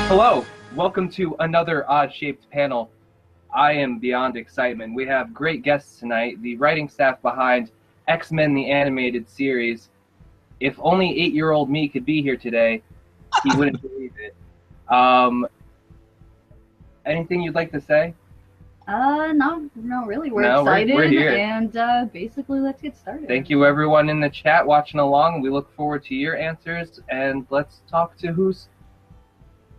Hello, welcome to another odd-shaped panel. I am beyond excitement. We have great guests tonight, the writing staff behind X-Men the Animated Series. If only 8-year-old me could be here today, he wouldn't believe it. Anything you'd like to say? No, really. We're excited, we're here. And basically, let's get started. Thank you, everyone in the chat watching along. We look forward to your answers, and let's talk to who's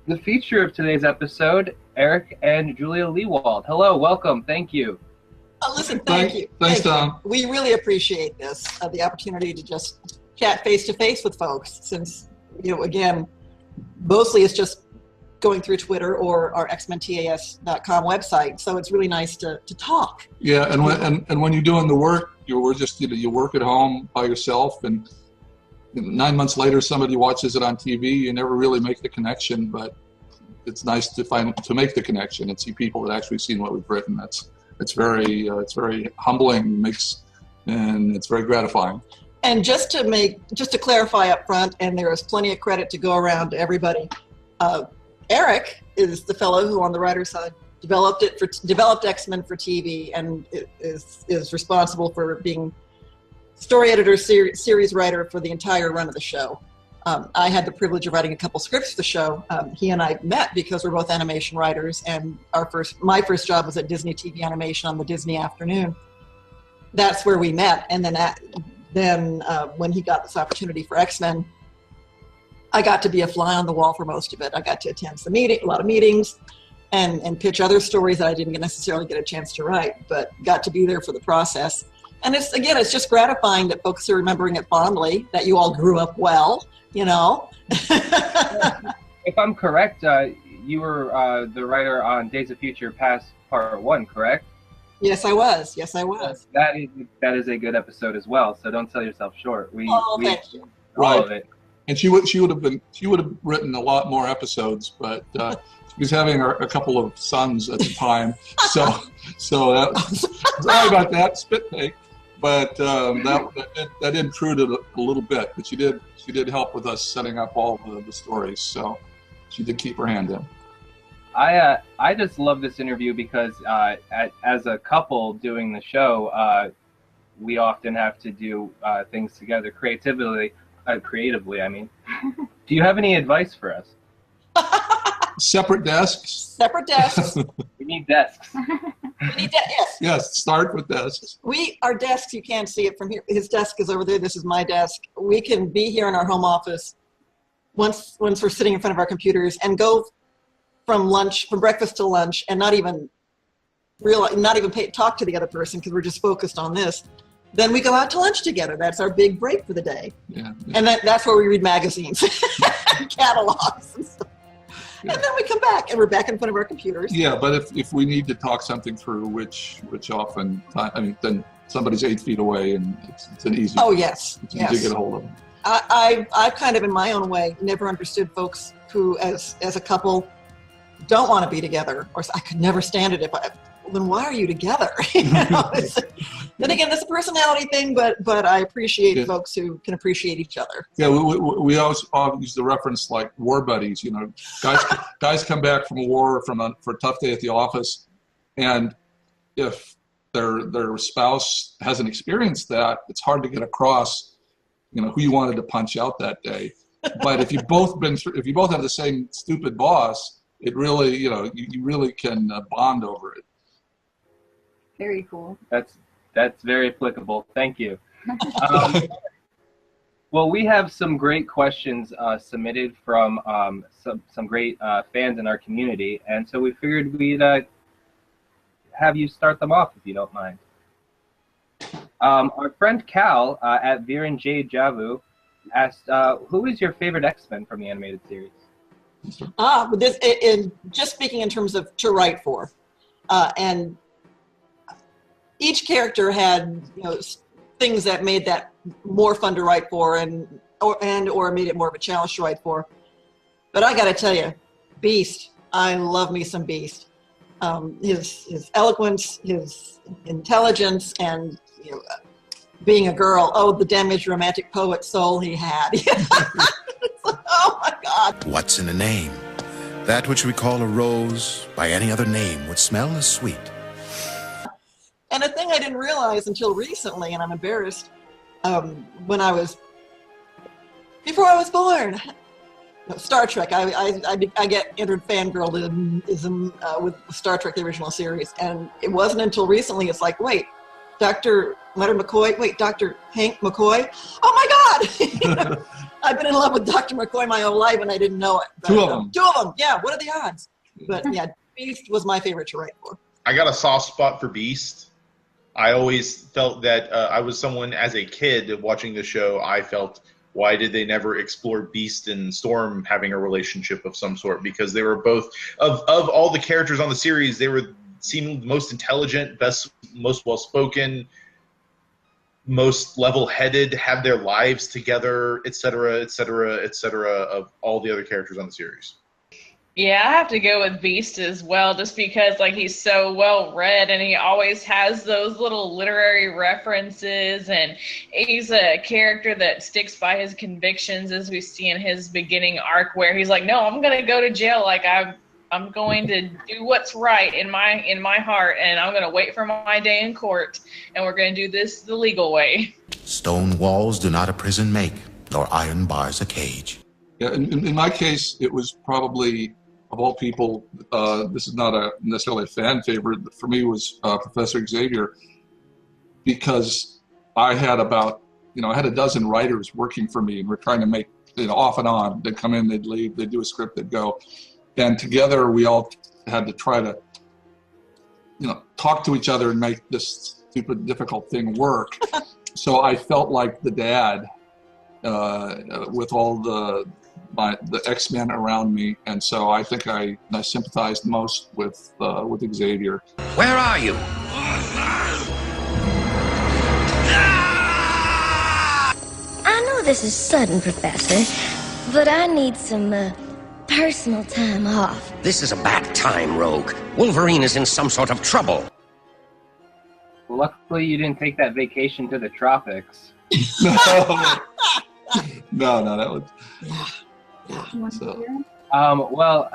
the feature of today's episode, Eric and Julia Lewald. Hello, welcome, thank you. Listen, thank you. Thanks, Tom. We really appreciate this, the opportunity to just chat face-to-face with folks, since, again, mostly it's just going through Twitter or our XMENTAS.com website, so it's really nice to talk. Yeah, and when you're doing the work, you work at home by yourself, and 9 months later somebody watches it on TV. You never really make the connection, but it's nice to make the connection and see people that actually seen what we've written. It's very humbling, and it's very gratifying. And just to clarify up front, and there is plenty of credit to go around to everybody. Eric is the fellow who, on the writer's side, developed X-Men for TV, and is responsible for being story editor, series writer for the entire run of the show. I had the privilege of writing a couple scripts for the show. He and I met because we're both animation writers, and my first job was at Disney TV Animation on the Disney Afternoon. That's where we met, and then when he got this opportunity for X-Men, I got to be a fly on the wall for most of it. I got to attend a lot of meetings, and pitch other stories that I didn't necessarily get a chance to write, but got to be there for the process. And it's just gratifying that folks are remembering it fondly, that you all grew up well, If I'm correct, you were the writer on Days of Future Past Part 1, correct? Yes, I was. That is a good episode as well, so don't sell yourself short. Thank you. All of it. And she would have written a lot more episodes, but she was having a couple of sons at the time, so sorry about that spit take. But that intruded a little bit. But she did help with us setting up all the stories, so she did keep her hand in. I just love this interview because as a couple doing the show, we often have to do things together creatively. I mean, do you have any advice for us? Separate desks. We need desks. Yes. Yes, start with desks. Our desks, you can't see it from here. His desk is over there. This is my desk. We can be here in our home office once we're sitting in front of our computers and go from breakfast to lunch, and not even talk to the other person because we're just focused on this. Then we go out to lunch together. That's our big break for the day. Yeah. And that's where we read magazines, catalogs, and stuff. Yeah. And then we come back, and we're back in front of our computers. Yeah, but if we need to talk something through, which often, then somebody's 8 feet away, and it's an easy. Oh yes, it's easy to get a hold of them. I've kind of, in my own way, never understood folks who, as a couple, don't want to be together, or I could never stand it then why are you together? Then again, it's a personality thing, but I appreciate folks who can appreciate each other. Yeah, we always use the reference like war buddies. Guys come back from war for a tough day at the office, and if their spouse hasn't experienced that, it's hard to get across, who you wanted to punch out that day. But if you both have the same stupid boss, it really, you really can bond over it. Very cool. That's very applicable. Thank you. Well, we have some great questions submitted from some great fans in our community, and so we figured we'd have you start them off if you don't mind. Our friend Cal at Viren J. Javu asked, who is your favorite X-Men from the animated series? Just speaking in terms of to write for, and each character had things that made that more fun to write for, or made it more of a challenge to write for. But I got to tell you, Beast, I love me some Beast. His eloquence, his intelligence, and being a girl. Oh, the damaged romantic poet soul he had. Oh my God. What's in a name? That which we call a rose by any other name would smell as sweet. And a thing I didn't realize until recently, and I'm embarrassed, before I was born, no, Star Trek, I get entered fangirlism with Star Trek, the original series, and it wasn't until recently, it's like, wait, Dr. Leonard McCoy, wait, Dr. Hank McCoy, oh my God! I've been in love with Dr. McCoy my whole life and I didn't know it. But, Two of them. Yeah, what are the odds? But yeah, Beast was my favorite to write for. I got a soft spot for Beast. I always felt that I was someone, as a kid watching the show, I felt, why did they never explore Beast and Storm having a relationship of some sort? Because they were both, of all the characters on the series, they seemed the most intelligent, most well-spoken, most level-headed, have their lives together, etc., etc., etc., of all the other characters on the series. Yeah, I have to go with Beast as well, just because like he's so well read and he always has those little literary references, and he's a character that sticks by his convictions, as we see in his beginning arc, where he's like, no, I'm gonna go to jail, like I'm going to do what's right in my heart, and I'm gonna wait for my day in court, and we're gonna do this the legal way. Stone walls do not a prison make, nor iron bars a cage. Yeah, in my case, it was probably, of all people, this is not necessarily a fan favorite, but for me it was Professor Xavier, because I had I had a dozen writers working for me, and we're trying to make, off and on. They'd come in, they'd leave, they'd do a script, they'd go. And together we all had to try to, talk to each other and make this stupid, difficult thing work. So I felt like the dad with all the X-Men around me, and so I think I sympathized most with Xavier. Where are you? I know this is sudden, Professor, but I need some personal time off. This is a bad time, Rogue. Wolverine is in some sort of trouble. Luckily, you didn't take that vacation to the tropics. No, that was. Yeah. So. Well,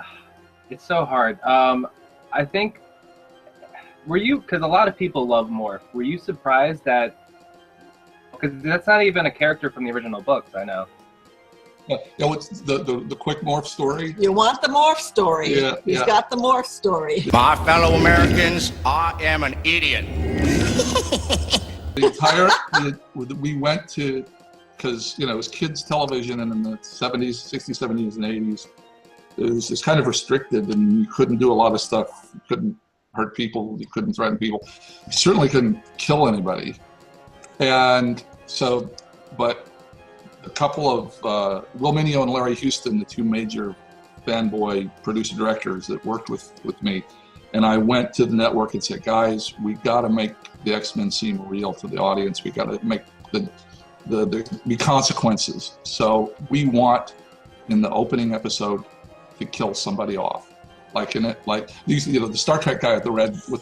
it's so hard. I think, because a lot of people love Morph, were you surprised that, because that's not even a character from the original books, I know. Yeah, what's the quick Morph story? You want the Morph story. Yeah, He's got the Morph story. My fellow Americans, I am an idiot. We went to, because it was kids television, and in the 70s, 60s, 70s, and 80s, it was kind of restricted, and you couldn't do a lot of stuff. You couldn't hurt people, you couldn't threaten people, you certainly couldn't kill anybody. And so, but a couple of Will Mineo and Larry Houston, the two major fanboy producer directors that worked with me, and I went to the network and said, guys, we got to make the X-Men seem real to the audience. We got to make the consequences. So we want, in the opening episode, to kill somebody off, like in it, like the Star Trek guy with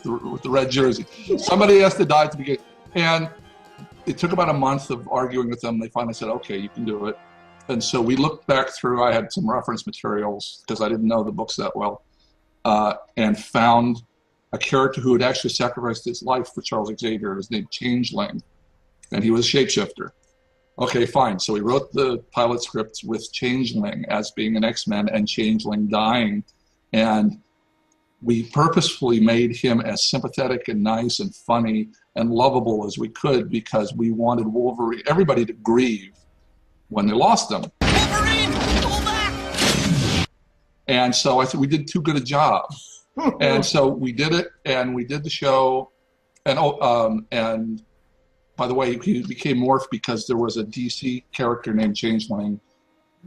the red jersey. Somebody has to die at the beginning, and it took about a month of arguing with them. They finally said, okay, you can do it. And so we looked back through, I had some reference materials because I didn't know the books that well, and found a character who had actually sacrificed his life for Charles Xavier. His name Changeling, and he was a shapeshifter. Okay, fine. So we wrote the pilot script with Changeling as being an X-Men and Changeling dying, and we purposefully made him as sympathetic and nice and funny and lovable as we could, because we wanted everybody to grieve when they lost him. Wolverine, pull back! And so I thought we did too good a job. And so we did it, and we did the show, and by the way, he became Morph because there was a DC character named Changeling,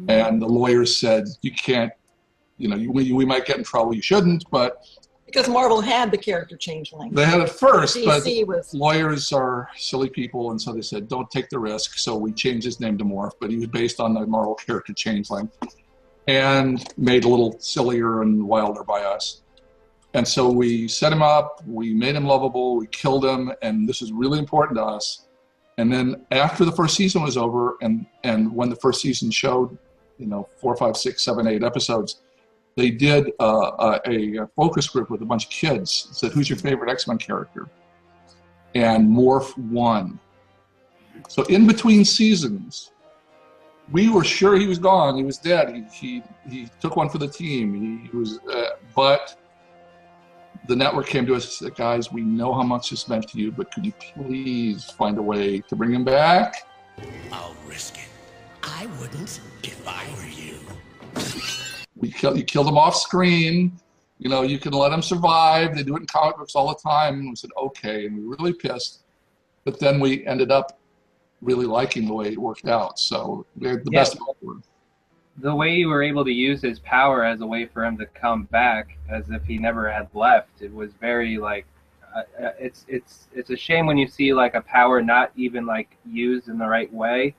and the lawyers said, you can't, we might get in trouble, you shouldn't, but... Because Marvel had the character Changeling. They had it first, DC but was... lawyers are silly people, and so they said, don't take the risk, so we changed his name to Morph, but he was based on the Marvel character Changeling, and made a little sillier and wilder by us. And so we set him up, we made him lovable, we killed him, and this is really important to us. And then after the first season was over, and when the first season showed, 4, 5, 6, 7, 8 episodes, they did a focus group with a bunch of kids. Said, "Who's your favorite X-Men character?" And Morph won. So in between seasons, we were sure he was gone. He was dead. He took one for the team. He was, but the network came to us and said, "Guys, we know how much this meant to you, but could you please find a way to bring him back?" I'll risk it. I wouldn't if I were you. You killed him off screen. You know, you can let him survive. They do it in comic books all the time. And we said, okay, and we were really pissed. But then we ended up really liking the way it worked out. So we had the best of both. The way you were able to use his power as a way for him to come back, as if he never had left, it was very like, it's a shame when you see like a power not even like used in the right way.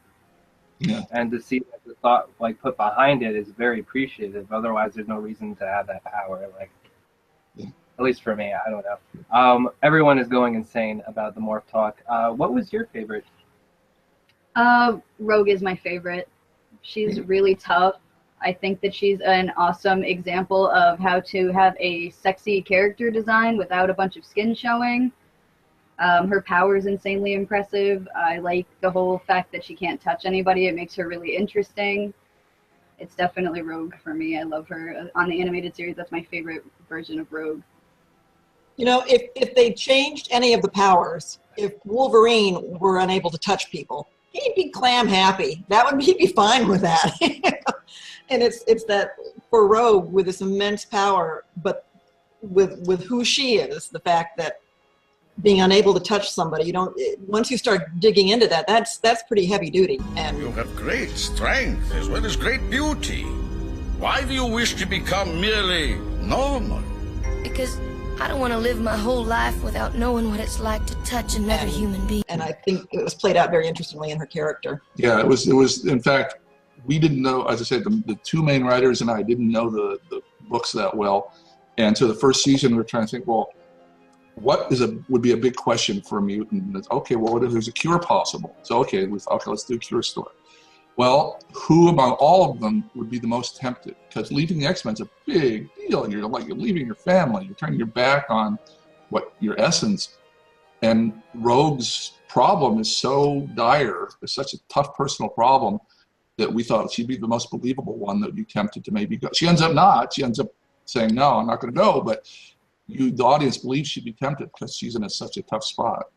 Yeah. And to see that the thought like put behind it is very appreciative. Otherwise, there's no reason to have that power. Like, at least for me, I don't know. Everyone is going insane about the Morph talk. What was your favorite? Rogue is my favorite. She's really tough. I think that she's an awesome example of how to have a sexy character design without a bunch of skin showing. Her power is insanely impressive. I like the whole fact that she can't touch anybody. It makes her really interesting. It's definitely Rogue for me. I love her. On the animated series, that's my favorite version of Rogue. You know, if they changed any of the powers, if Wolverine were unable to touch people, he'd be clam happy. He'd be fine with that. And it's that for Rogue with this immense power, but with who she is, the fact that being unable to touch somebody, once you start digging into that, that's pretty heavy duty. And you have great strength as well as great beauty. Why do you wish to become merely normal? Because I don't want to live my whole life without knowing what it's like to touch another human being. And I think it was played out very interestingly in her character. Yeah, it was. In fact, we didn't know, as I said, the two main writers and I didn't know the books that well. And so the first season, we were trying to think, well, what would be a big question for a mutant? It's, okay, well, what if there's a cure possible? So, okay, let's do a cure story. Well, who among all of them would be the most tempted? Because leaving the X-Men is a big deal. You're leaving your family. You're turning your back on your essence. And Rogue's problem is so dire. It's such a tough personal problem that we thought she'd be the most believable one that would be tempted to maybe go. She ends up not. She ends up saying, no, I'm not going to go. But the audience believes she'd be tempted because she's in such a tough spot.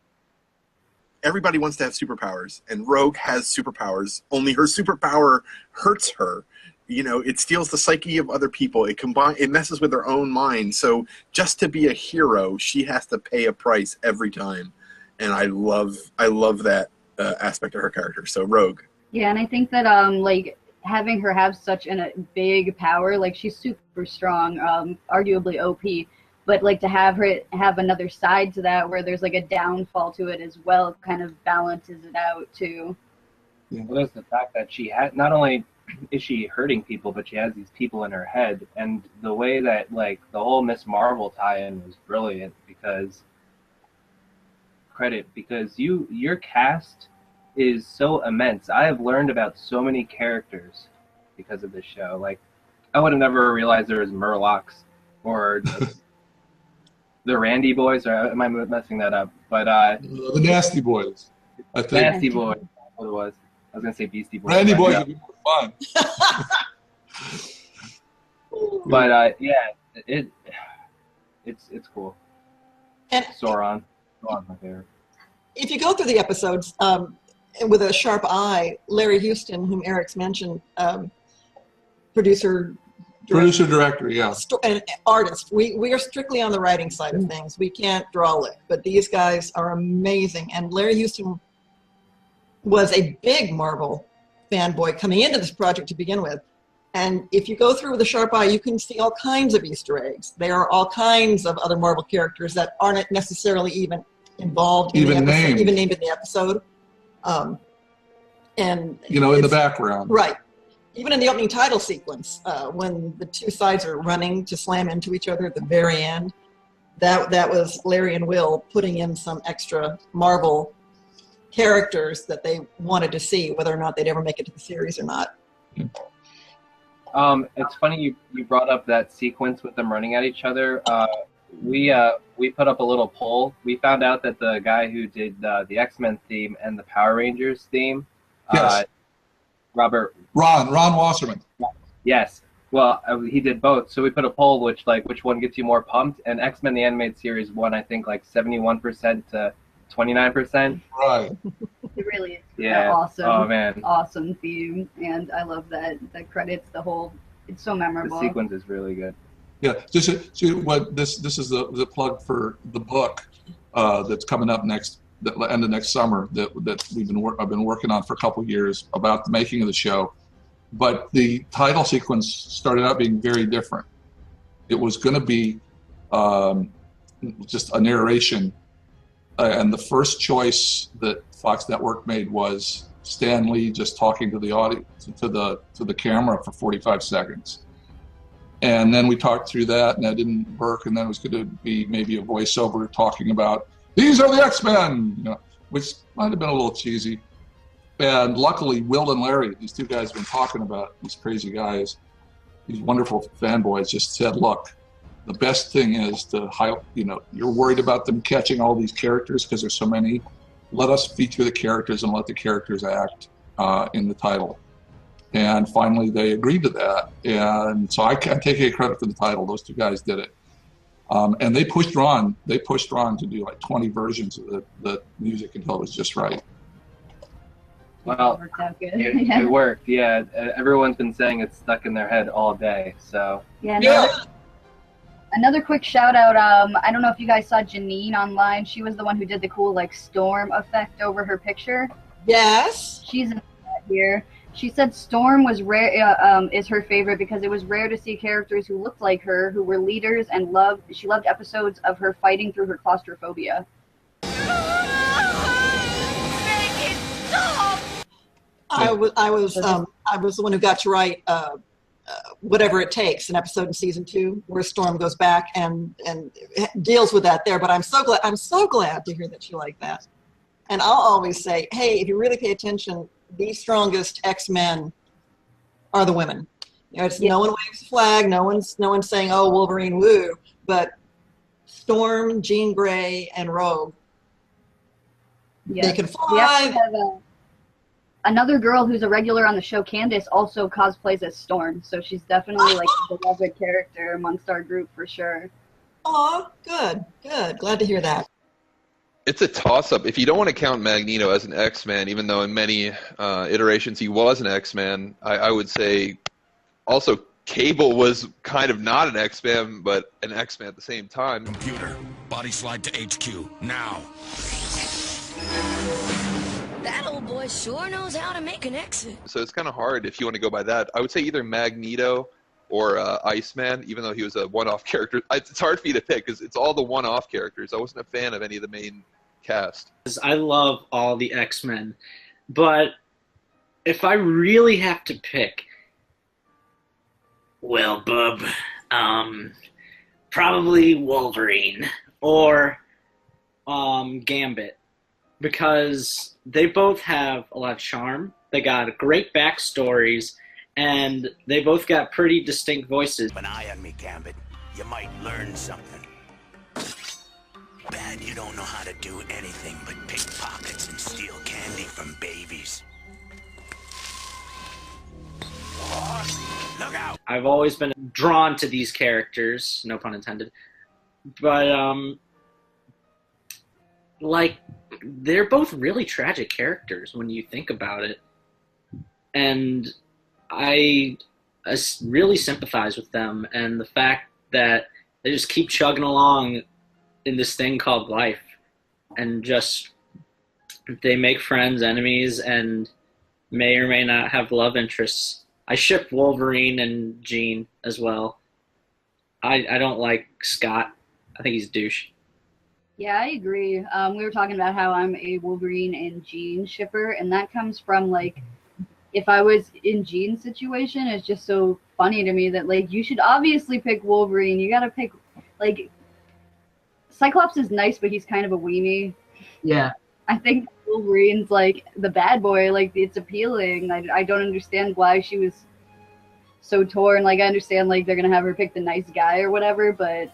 Everybody wants to have superpowers, and Rogue has superpowers, only her superpower hurts her. You know, it steals the psyche of other people. It messes with her own mind. So just to be a hero, she has to pay a price every time. And I love that aspect of her character. So Rogue. Yeah, and I think that like having her have such a big power, like she's super strong, arguably OP. But like to have her have another side to that where there's like a downfall to it as well kind of balances it out too. Yeah. Well, there's the fact that she had, not only is she hurting people, but she has these people in her head. And the way that like the whole Miss Marvel tie-in was brilliant because your cast is so immense. I have learned about so many characters because of this show. Like I would have never realized there was Murlocs or the Randy Boys, or am I messing that up? But the Nasty Boys. I think. Nasty Boys. That's what it was. I was gonna say Beastie Boys. Randy Boys would be more fun. But yeah, it's cool. And Sauron's my favorite. If you go through the episodes with a sharp eye, Larry Houston, whom Eric's mentioned, producer, director, yeah. And artist. We are strictly on the writing side of things. We can't draw lick, but these guys are amazing. And Larry Houston was a big Marvel fanboy coming into this project to begin with. And if you go through with a sharp eye, you can see all kinds of Easter eggs. There are all kinds of other Marvel characters that aren't necessarily even involved in the episode, even named in the episode. And in the background. Right. Even in the opening title sequence, when the two sides are running to slam into each other at the very end, that was Larry and Will putting in some extra Marvel characters that they wanted to see, whether or not they'd ever make it to the series or not. It's funny you brought up that sequence with them running at each other. We put up a little poll. We found out that the guy who did the X-Men theme and the Power Rangers theme, Yes. Ron Wasserman. Yes. Well, he did both. So we put a poll, which one gets you more pumped, and X-Men the Animated Series won, I think, like 71% to 29%. Right. It really is. Yeah. Awesome. Oh man. Awesome theme, and I love that credits the whole. It's so memorable. The sequence is really good. Yeah. This is the plug for the book that's coming up the end of next summer that I've been working on for a couple of years about the making of the show. But the title sequence started out being very different. It was going to be just a narration, and the first choice that Fox Network made was Stan Lee just talking to the audience, to the camera for 45 seconds. And then we talked through that, and that didn't work. And then it was going to be maybe a voiceover talking about these are the X-Men, which might have been a little cheesy. And luckily, Will and Larry, these two guys have been talking about, these crazy guys, these wonderful fanboys, just said, look, the best thing is to you're worried about them catching all these characters because there's so many. Let us feature the characters and let the characters act in the title. And finally, they agreed to that. And so I can't take any credit for the title. Those two guys did it. And they pushed Ron to do like 20 versions of the music until it was just right. Well, it worked. Yeah, everyone's been saying it's stuck in their head all day. So Another quick shout out. I don't know if you guys saw Janine online. She was the one who did the cool storm effect over her picture. Yes. She's in here. She said Storm was rare. Is her favorite because it was rare to see characters who looked like her, who were leaders, and she loved episodes of her fighting through her claustrophobia. I was the one who got to write Whatever It Takes, an episode in season 2 where Storm goes back and deals with that there. But I'm so glad to hear that you like that. And I'll always say, hey, if you really pay attention, the strongest X-Men are the women. No one waves a flag. No one's saying, oh, Wolverine, woo. But Storm, Jean Grey, and Rogue, they can fly. Another girl who's a regular on the show, Candace, also cosplays as Storm, so she's definitely like a beloved character amongst our group for sure. Oh, good. Glad to hear that. It's a toss-up. If you don't want to count Magneto as an X-Man, even though in many iterations he was an X-Man, I would say also Cable was kind of not an X-Man, but an X-Man at the same time. Computer, body slide to HQ, now. That old boy sure knows how to make an exit. So it's kind of hard if you want to go by that. I would say either Magneto or Iceman, even though he was a one-off character. It's hard for you to pick because it's all the one-off characters. I wasn't a fan of any of the main cast. I love all the X-Men, but if I really have to pick, well, bub, probably Wolverine or Gambit, because they both have a lot of charm. They got great backstories, and they both got pretty distinct voices. Keep an eye on me, Gambit. You might learn something. Bad you don't know how to do anything but pick pockets and steal candy from babies. Look out! I've always been drawn to these characters, no pun intended, but like, they're both really tragic characters when you think about it, and I really sympathize with them, and the fact that they just keep chugging along in this thing called life, and just they make friends, enemies, and may or may not have love interests. I ship Wolverine and Jean as well. I don't like Scott. I think he's a douche. Yeah, I agree. We were talking about how I'm a Wolverine and Jean shipper, and that comes from, like, if I was in Jean's situation, it's just so funny to me that, like, you should obviously pick Wolverine. You gotta pick, like, Cyclops is nice, but he's kind of a weenie. Yeah. I think Wolverine's, like, the bad boy. Like, it's appealing. I don't understand why she was so torn. Like, I understand, like, they're gonna have her pick the nice guy or whatever, but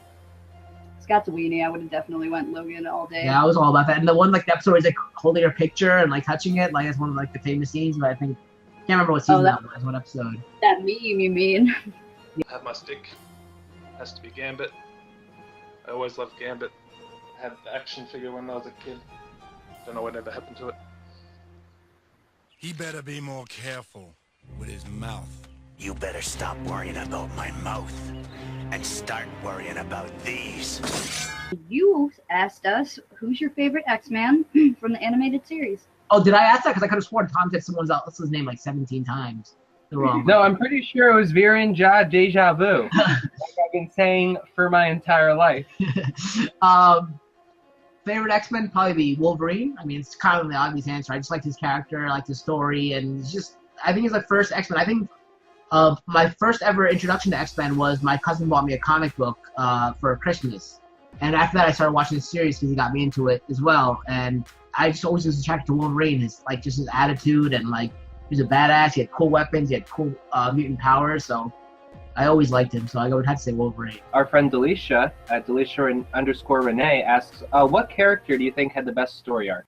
Scott's a weenie. I would have definitely went Logan all day. Yeah, I was all about that. And the one, like, the episode where he's, like, holding her picture and, like, touching it, like, that's one of, like, the famous scenes, but I think, can't remember what season that was, what episode. That meme, you mean? I have my stick. Has to be Gambit. I always loved Gambit. I had the action figure when I was a kid. Don't know what ever happened to it. He better be more careful with his mouth. You better stop worrying about my mouth and start worrying about these. You asked us, who's your favorite X-Man from the animated series? Oh, did I ask that? Because I could have sworn Tom said someone else's name like 17 times. Wrong. No, I'm pretty sure it was Viren Ja Deja Vu. Like I've been saying for my entire life. Favorite X-Men probably be Wolverine. I mean, it's kind of the obvious answer. I just like his character, I like his story, and it's just, I think he's the first X-Men. I think my first ever introduction to X-Men was my cousin bought me a comic book for Christmas. And after that, I started watching the series because he got me into it as well. And I just always was attracted to Wolverine, his, like, just his attitude, and, like, he was a badass. He had cool weapons. He had cool mutant powers. So I always liked him. So I would have to say Wolverine. Our friend Delisha at Delisha_Renee asks, what character do you think had the best story arc?